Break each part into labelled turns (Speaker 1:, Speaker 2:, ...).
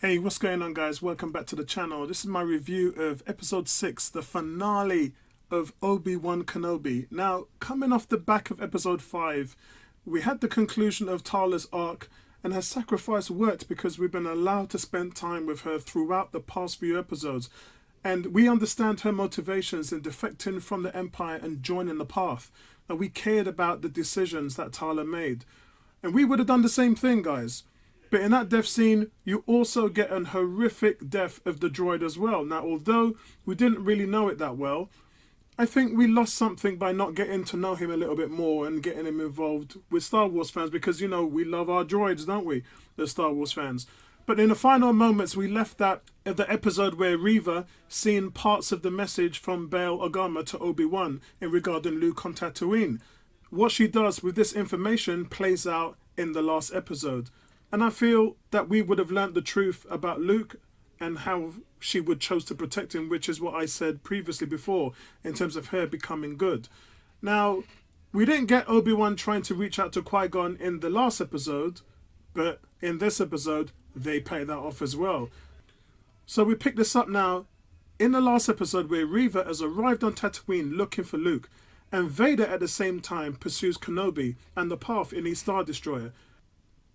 Speaker 1: Hey, what's going on, guys? Welcome back to the channel. This is my review of episode 6, the finale of Obi-Wan Kenobi. Now, coming off the back of episode 5, we had the conclusion of Tala's arc, and her sacrifice worked because we've been allowed to spend time with her throughout the past few episodes. And we understand her motivations in defecting from the Empire and joining the path. And we cared about the decisions that Tala made. And we would have done the same thing, guys. But in that death scene, you also get an horrific death of the droid as well. Now, although we didn't really know it that well, I think we lost something by not getting to know him a little bit more and getting him involved with Star Wars fans because, you know, we love our droids, don't we, the Star Wars fans. But in the final moments, we left that at the episode where Reva seen parts of the message from Bail Organa to Obi-Wan in regarding Luke on Tatooine. What she does with this information plays out in the last episode. And I feel that we would have learnt the truth about Luke and how she would chose to protect him, which is what I said previously before in terms of her becoming good. Now, we didn't get Obi-Wan trying to reach out to Qui-Gon in the last episode, but in this episode, they pay that off as well. So we pick this up now in the last episode where Reva has arrived on Tatooine looking for Luke, and Vader at the same time pursues Kenobi and the path in his Star Destroyer.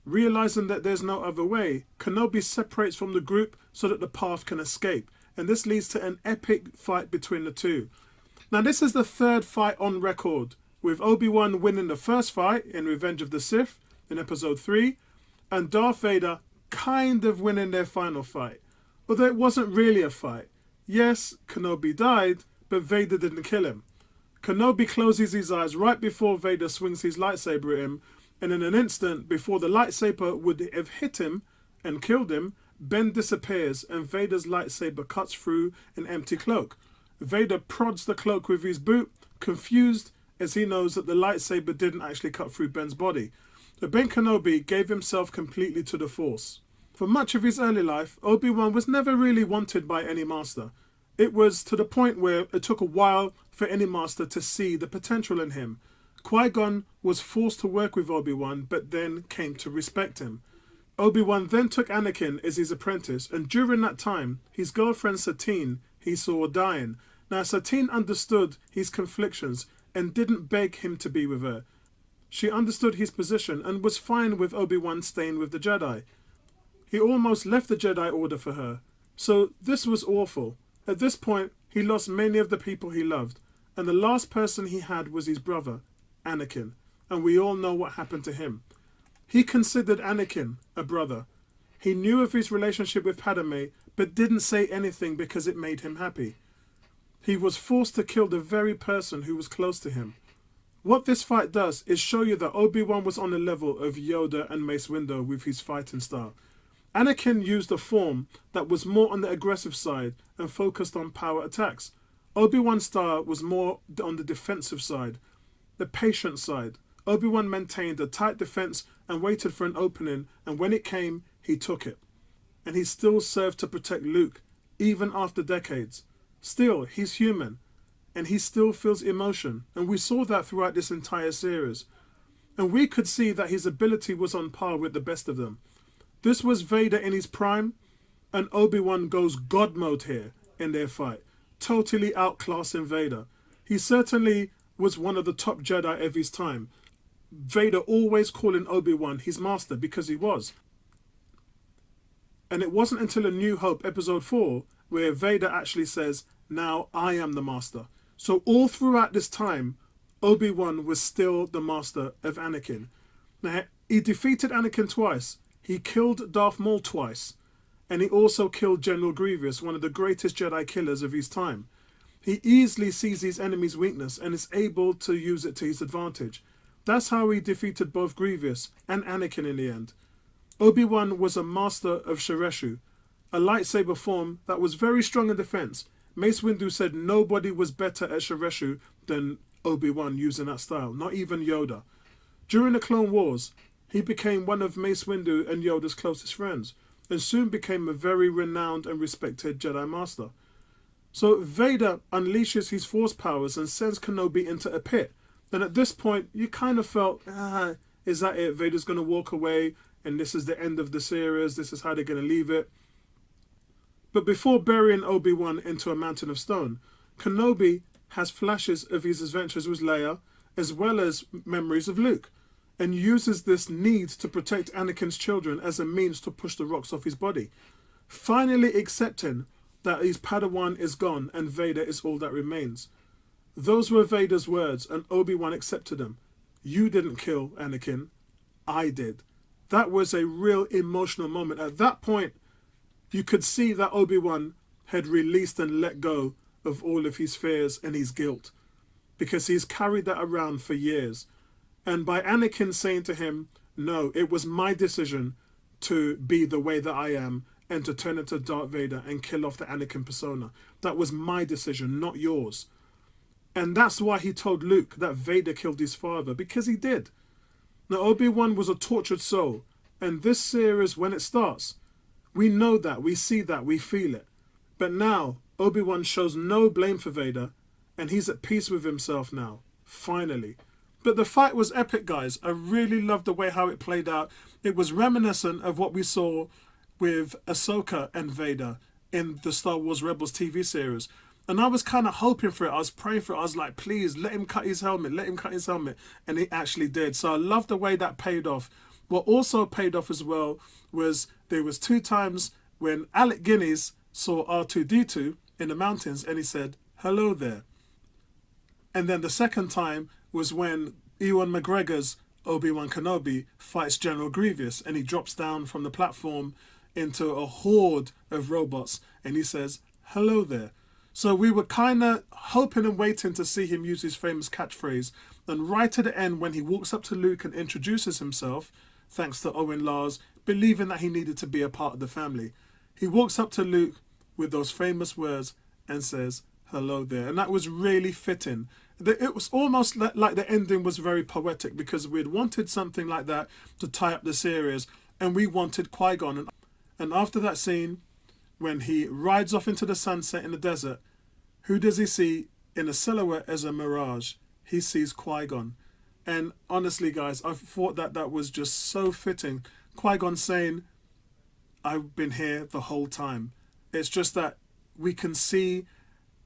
Speaker 1: Realizing that there's no other way, Kenobi separates from the group so that the path can escape, and this leads to an epic fight between the two. Now, this is the third fight on record, with Obi-Wan winning the first fight in Revenge of the Sith in episode 3, and Darth Vader kind of winning their final fight, although it wasn't really a fight. Yes, Kenobi died, but Vader didn't kill him. Kenobi closes his eyes right before Vader swings his lightsaber at him, and in an instant, before the lightsaber would have hit him and killed him, Ben disappears and Vader's lightsaber cuts through an empty cloak. Vader prods the cloak with his boot, confused as he knows that the lightsaber didn't actually cut through Ben's body. But Ben Kenobi gave himself completely to the Force. For much of his early life, Obi-Wan was never really wanted by any master. It was to the point where it took a while for any master to see the potential in him. Qui-Gon was forced to work with Obi-Wan, but then came to respect him. Obi-Wan then took Anakin as his apprentice, and during that time, his girlfriend Satine he saw dying. Now, Satine understood his conflictions and didn't beg him to be with her. She understood his position and was fine with Obi-Wan staying with the Jedi. He almost left the Jedi Order for her. So this was awful. At this point, he lost many of the people he loved, and the last person he had was his brother, Anakin, and we all know what happened to him. He considered Anakin a brother. He knew of his relationship with Padme, but didn't say anything because it made him happy. He was forced to kill the very person who was close to him. What this fight does is show you that Obi-Wan was on the level of Yoda and Mace Windu with his fighting style. Anakin used a form that was more on the aggressive side and focused on power attacks. Obi-Wan's style was more on the defensive side, the patient side. Obi-Wan maintained a tight defense and waited for an opening, and when it came, he took it. And he still served to protect Luke, even after decades. Still, he's human, and he still feels emotion, and we saw that throughout this entire series. And we could see that his ability was on par with the best of them. This was Vader in his prime, and Obi-Wan goes God mode here in their fight, totally outclassing Vader. He certainly was one of the top Jedi of his time. Vader always calling Obi-Wan his master because he was. And it wasn't until A New Hope episode 4 where Vader actually says, "Now I am the master." So all throughout this time, Obi-Wan was still the master of Anakin. Now, he defeated Anakin twice. He killed Darth Maul twice. And he also killed General Grievous, one of the greatest Jedi killers of his time. He easily sees his enemy's weakness and is able to use it to his advantage. That's how he defeated both Grievous and Anakin in the end. Obi-Wan was a master of Shereshu, a lightsaber form that was very strong in defense. Mace Windu said nobody was better at Shereshu than Obi-Wan using that style, not even Yoda. During the Clone Wars, he became one of Mace Windu and Yoda's closest friends, and soon became a very renowned and respected Jedi Master. So Vader unleashes his Force powers and sends Kenobi into a pit. And at this point, you kind of felt, is that it? Vader's going to walk away and this is the end of the series. This is how they're going to leave it. But before burying Obi-Wan into a mountain of stone, Kenobi has flashes of his adventures with Leia, as well as memories of Luke, and uses this need to protect Anakin's children as a means to push the rocks off his body, finally accepting that his Padawan is gone and Vader is all that remains. Those were Vader's words, and Obi-Wan accepted them. You didn't kill Anakin, I did. That was a real emotional moment. At that point, you could see that Obi-Wan had released and let go of all of his fears and his guilt, because he's carried that around for years. And by Anakin saying to him, no, it was my decision to be the way that I am and to turn into Darth Vader and kill off the Anakin persona. That was my decision, not yours. And that's why he told Luke that Vader killed his father, because he did. Now, Obi-Wan was a tortured soul, and this series, when it starts, we know that, we see that, we feel it. But now, Obi-Wan shows no blame for Vader, and he's at peace with himself now, finally. But the fight was epic, guys. I really loved the way how it played out. It was reminiscent of what we saw with Ahsoka and Vader in the Star Wars Rebels TV series. And I was kind of hoping for it. I was praying for it. I was like, please, let him cut his helmet. Let him cut his helmet. And he actually did. So I love the way that paid off. What also paid off as well was there was 2 times when Alec Guinness saw R2-D2 in the mountains and he said, hello there. And then the second time was when Ewan McGregor's Obi-Wan Kenobi fights General Grievous and he drops down from the platform into a horde of robots and he says, hello there. So we were kind of hoping and waiting to see him use his famous catchphrase. And right at the end, when he walks up to Luke and introduces himself, thanks to Owen Lars, believing that he needed to be a part of the family, he walks up to Luke with those famous words and says, hello there. And that was really fitting. It was almost like the ending was very poetic, because we'd wanted something like that to tie up the series, and we wanted Qui-Gon. And after that scene, when he rides off into the sunset in the desert, who does he see in a silhouette as a mirage? He sees Qui-Gon. And honestly, guys, I thought that that was just so fitting. Qui-Gon saying, I've been here the whole time. It's just that we can see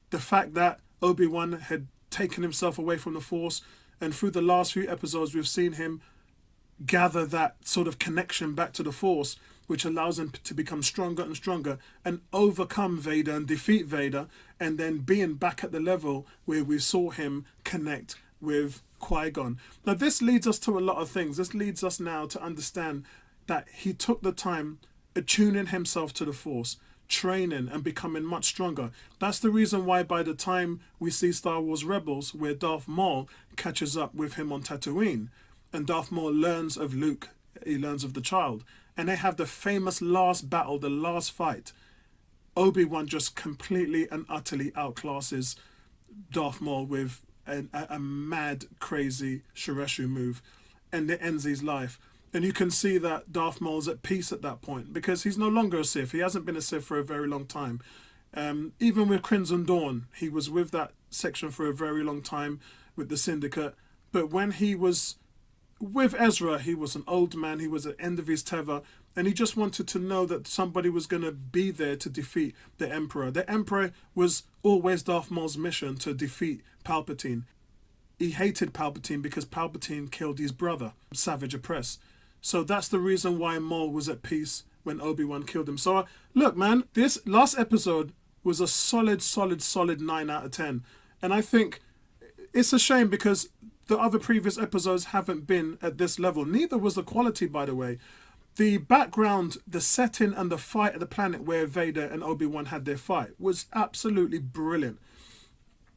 Speaker 1: the fact that Obi-Wan had taken himself away from the Force, and through the last few episodes we've seen him gather that sort of connection back to the Force, which allows him to become stronger and stronger and overcome Vader and defeat Vader, and then being back at the level where we saw him connect with Qui-Gon. Now this leads us to a lot of things. This leads us now to understand that he took the time attuning himself to the Force, training and becoming much stronger. That's the reason why by the time we see Star Wars Rebels, where Darth Maul catches up with him on Tatooine, and Darth Maul learns of Luke, he learns of the child, and they have the famous last battle, the last fight. Obi-Wan just completely and utterly outclasses Darth Maul with a mad, crazy Shireshu move, and it ends his life. And you can see that Darth Maul's at peace at that point, because he's no longer a Sith. He hasn't been a Sith for a very long time. Even with Crimson Dawn, he was with that section for a very long time with the Syndicate. But when he was with Ezra, he was an old man. He was at the end of his tether, and he just wanted to know that somebody was going to be there to defeat the Emperor. The Emperor was always Darth Maul's mission, to defeat Palpatine. He hated Palpatine because Palpatine killed his brother, Savage Opress. So that's the reason why Maul was at peace when Obi-Wan killed him. So look, man, this last episode was a solid 9 out of 10. And I think it's a shame because the other previous episodes haven't been at this level. Neither was the quality, by the way. The background, the setting and the fight at the planet where Vader and Obi-Wan had their fight was absolutely brilliant.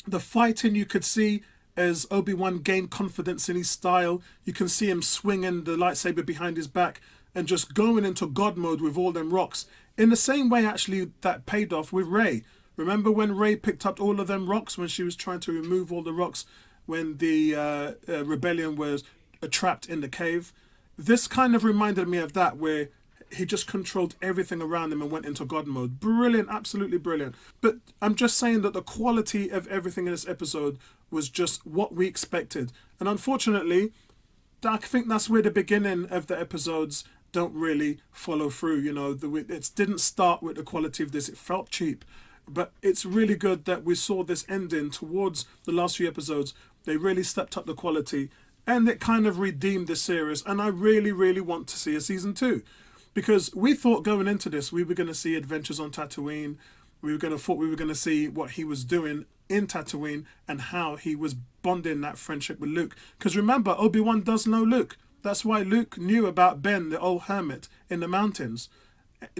Speaker 1: The fighting, you could see as Obi-Wan gained confidence in his style. You can see him swinging the lightsaber behind his back and just going into God mode with all them rocks. In the same way, actually, that paid off with Rey. Remember when Rey picked up all of them rocks when she was trying to remove all the rocks when the rebellion was trapped in the cave? This kind of reminded me of that, where he just controlled everything around him and went into God mode. Brilliant, absolutely brilliant. But I'm just saying that the quality of everything in this episode was just what we expected. And unfortunately, I think that's where the beginning of the episodes don't really follow through. You know, it didn't start with the quality of this. It felt cheap. But it's really good that we saw this ending towards the last few episodes. They really stepped up the quality and it kind of redeemed the series. And I really, really want to see a season 2. Because we thought going into this, we were going to see adventures on Tatooine. We were going to see what he was doing in Tatooine and how he was bonding that friendship with Luke. Because remember, Obi-Wan does know Luke. That's why Luke knew about Ben, the old hermit in the mountains.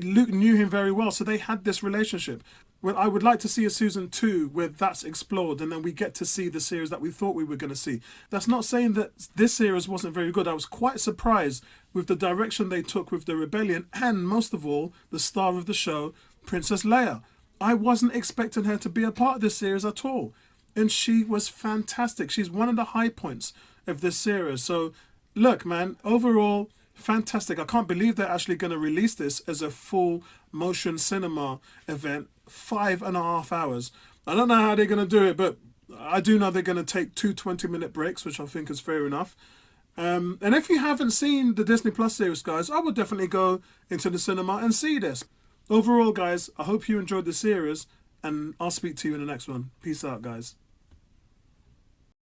Speaker 1: Luke knew him very well, so they had this relationship. Well, I would like to see a season 2 where that's explored and then we get to see the series that we thought we were going to see. That's not saying that this series wasn't very good. I was quite surprised with the direction they took with the rebellion and, most of all, the star of the show, Princess Leia. I wasn't expecting her to be a part of this series at all. And she was fantastic. She's one of the high points of this series. So, look, man, overall, fantastic. I can't believe they're actually going to release this as a full motion cinema event, 5.5 hours. I don't know how they're going to do it, but I do know they're going to take 2 20-minute breaks, which I think is fair enough. And if you haven't seen the Disney Plus series, guys, I would definitely go into the cinema and see this. Overall, guys, I hope you enjoyed the series, and I'll speak to you in the next one. Peace out, guys.